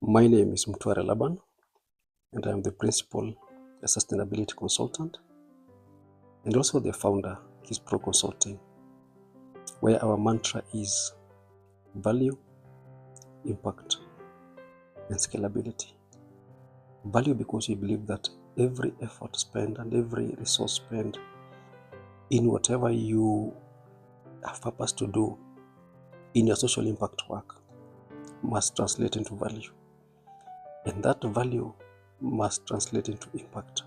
My name is Mtware Laban, and I am the principal sustainability consultant and also the founder Kiss Pro Consulting, where our mantra is value, impact, and scalability. Value because we believe that every effort spent and every resource spent in whatever you have purpose to do in your social impact work must translate into value. And that value must translate into impact.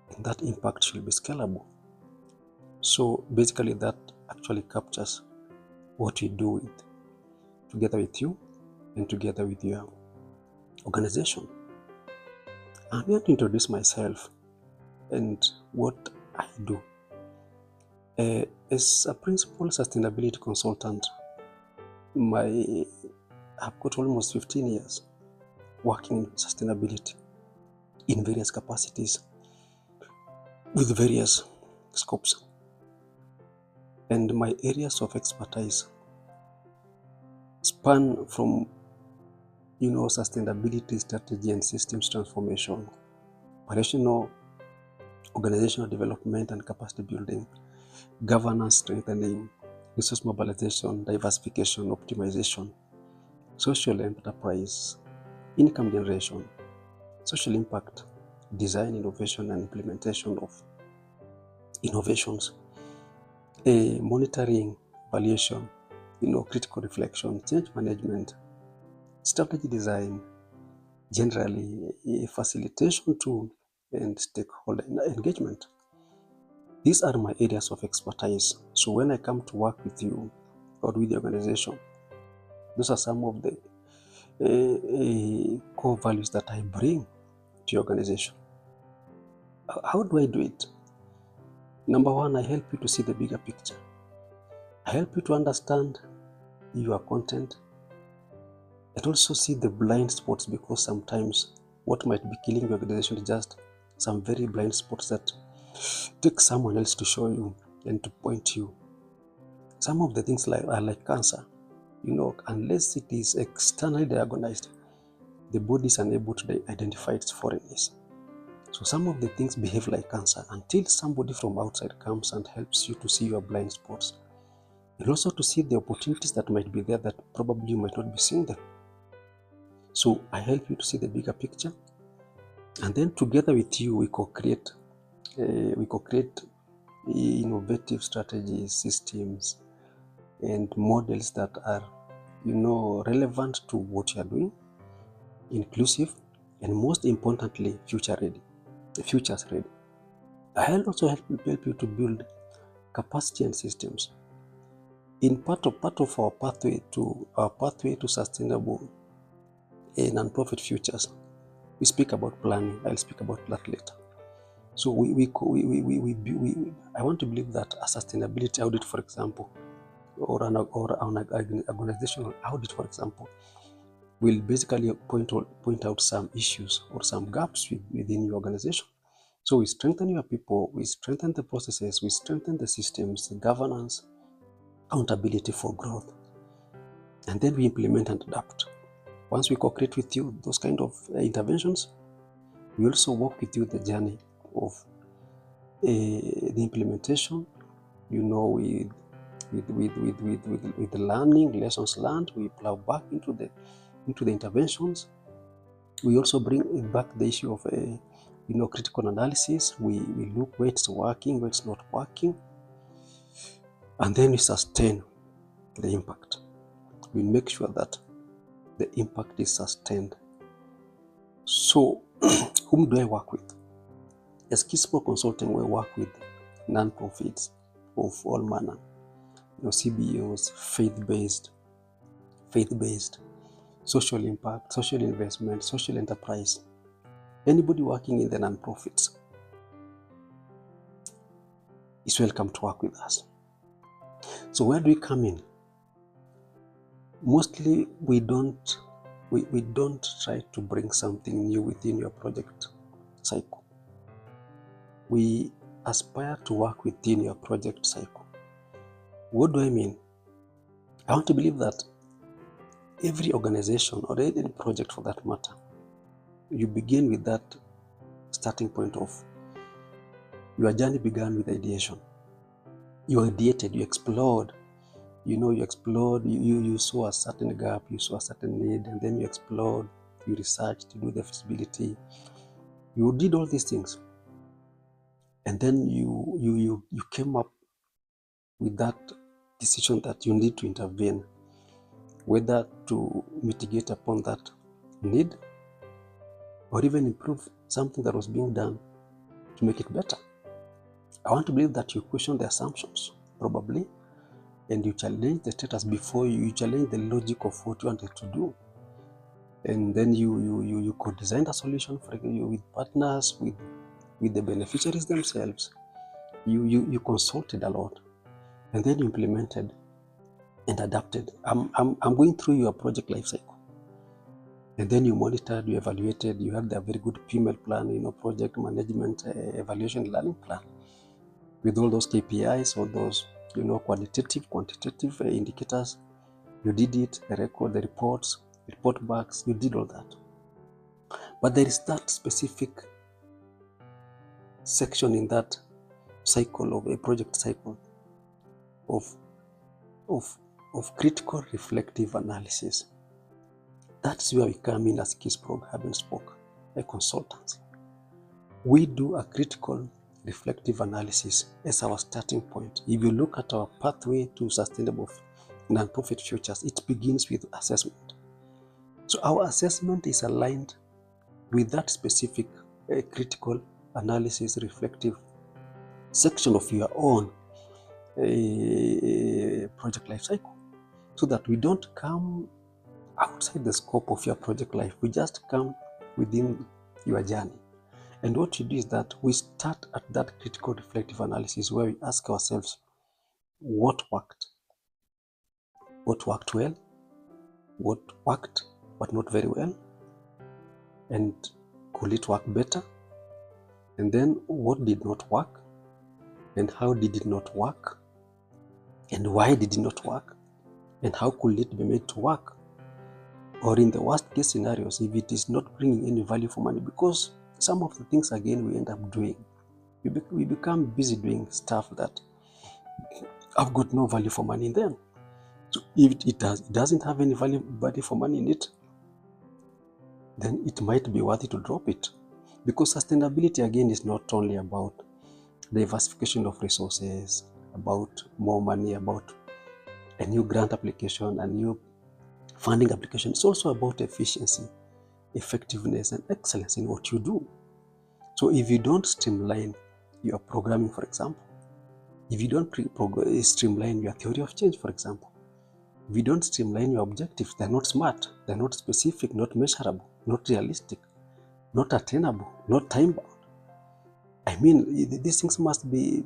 And that impact should be scalable. So basically that actually captures what we do together with you and together with your organization. I'm here to introduce myself and what I do. As a principal sustainability consultant, I've got almost 15 years working in sustainability in various capacities with various scopes. And my areas of expertise span from sustainability strategy and systems transformation, operational, organizational development and capacity building, governance strengthening, resource mobilization, diversification, optimization, social enterprise, income generation, social impact, design, innovation and implementation of innovations, monitoring, evaluation, critical reflection, change management, strategy design, generally facilitation tool, and stakeholder engagement. These are my areas of expertise. So when I come to work with you or with the organization, those are some of the core values that I bring to your organization. How do I do it? Number one, I help you to see the bigger picture. I help you to understand your content and also see the blind spots, because sometimes what might be killing your organization is just some very blind spots that take someone else to show you and to point you. Some of the things are like cancer. Unless it is externally diagnosed, the body is unable to identify its foreignness. So some of the things behave like cancer until somebody from outside comes and helps you to see your blind spots, and also to see the opportunities that might be there that probably you might not be seeing them. So I help you to see the bigger picture, and then together with you we co-create innovative strategies, systems, and models that are relevant to what you are doing, inclusive, and most importantly futures ready. I also help you to build capacity and systems. In part of our pathway to sustainable non-profit futures, we speak about planning. I'll speak about that later. So I want to believe that a sustainability audit, for example, or an organizational audit, for example, will basically point out some issues or some gaps within your organization. So we strengthen your people, we strengthen the processes, we strengthen the systems, the governance, accountability for growth, and then we implement and adapt. Once we co-create with you those kind of interventions, we also walk with you the journey of the implementation, with the learning, lessons learned. We plow back into the interventions. We also bring back the issue of critical analysis. We look where it's working, where it's not working, and then we sustain the impact. We make sure that the impact is sustained. So whom do I work with? As Kiss Pro Consulting, we work with non-profits of all manner, CBOs, faith-based, social impact, social investment, social enterprise. Anybody working in the non-profits is welcome to work with us. So where do we come in? Mostly we don't try to bring something new within your project cycle. We aspire to work within your project cycle. What do I mean? I want to believe that every organization or any project for that matter, you begin with that starting point of your journey began with ideation. You ideated, you explored, you saw a certain gap, you saw a certain need, and then you explored, you researched, you do the feasibility, you did all these things. And then you came up with that decision that you need to intervene, whether to mitigate upon that need or even improve something that was being done to make it better. I want to believe that you question the assumptions, probably, and you challenge the status before you challenge the logic of what you wanted to do. And then you could design a solution for you with partners, with the beneficiaries themselves. You consulted a lot, and then you implemented and adapted. I'm going through your project life cycle. And then you monitored, you evaluated, you had a very good PML plan, project management, evaluation, learning plan, with all those KPIs, all those, qualitative, quantitative indicators. You did it, the record, the reports, report backs, you did all that. But there is that specific section in that cycle of a project cycle of critical reflective analysis. That's where we come in as KISSPRO, Hub and Spoke, a consultancy. We do a critical reflective analysis as our starting point. If you look at our pathway to sustainable non-profit futures, it begins with assessment. So our assessment is aligned with that specific critical analysis reflective section of your own project life cycle, so that we don't come outside the scope of your project life. We just come within your journey. And what you do is that we start at that critical reflective analysis where we ask ourselves, what worked? What worked well? What worked but not very well? And could it work better? And then what did not work? And how did it not work? And why did it not work? And how could it be made to work? Or in the worst case scenarios, if it is not bringing any value for money, because some of the things, again, we end up doing, we become busy doing stuff that have got no value for money in them. So if it doesn't have any value for money in it, then it might be worthy to drop it. Because sustainability, again, is not only about diversification of resources, about more money, about a new grant application, a new funding application. It's also about efficiency, effectiveness, and excellence in what you do. So if you don't streamline your programming, for example, if you don't streamline your theory of change, for example, if you don't streamline your objectives, they're not smart, they're not specific, not measurable, not realistic, not attainable, not time-bound. I mean, these things must be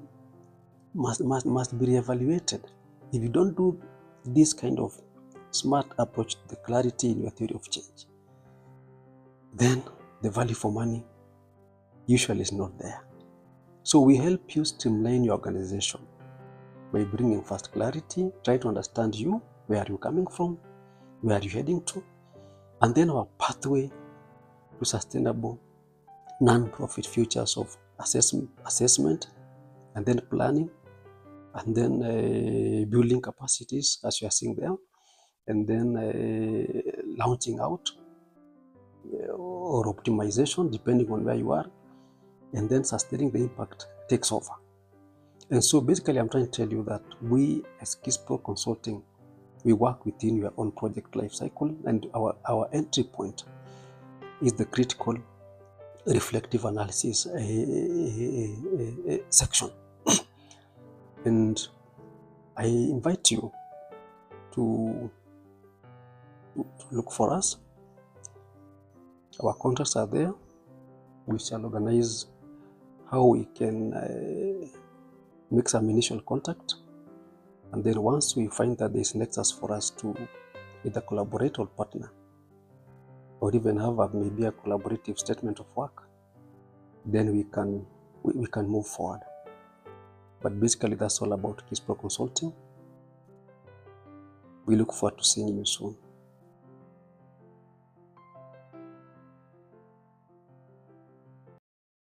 reevaluated. If you don't do this kind of smart approach to the clarity in your theory of change, then the value for money usually is not there. So we help you streamline your organization by bringing first clarity, try to understand you, where are you coming from, where are you heading to, and then our pathway to sustainable non-profit futures of assessment, and then planning, and then building capacities, as you are seeing there, and then launching out or optimization, depending on where you are, and then sustaining the impact takes over. And so basically, I'm trying to tell you that we as KISSPRO Consulting, we work within your own project life cycle, and our entry point is the critical reflective analysis section. And I invite you to look for us. Our contacts are there. We shall organize how we can make some initial contact. And then once we find that there is nexus for us to either collaborate or partner, or even have maybe a collaborative statement of work, then we can move forward. But basically, that's all about KISSPRO Consulting. We look forward to seeing you soon.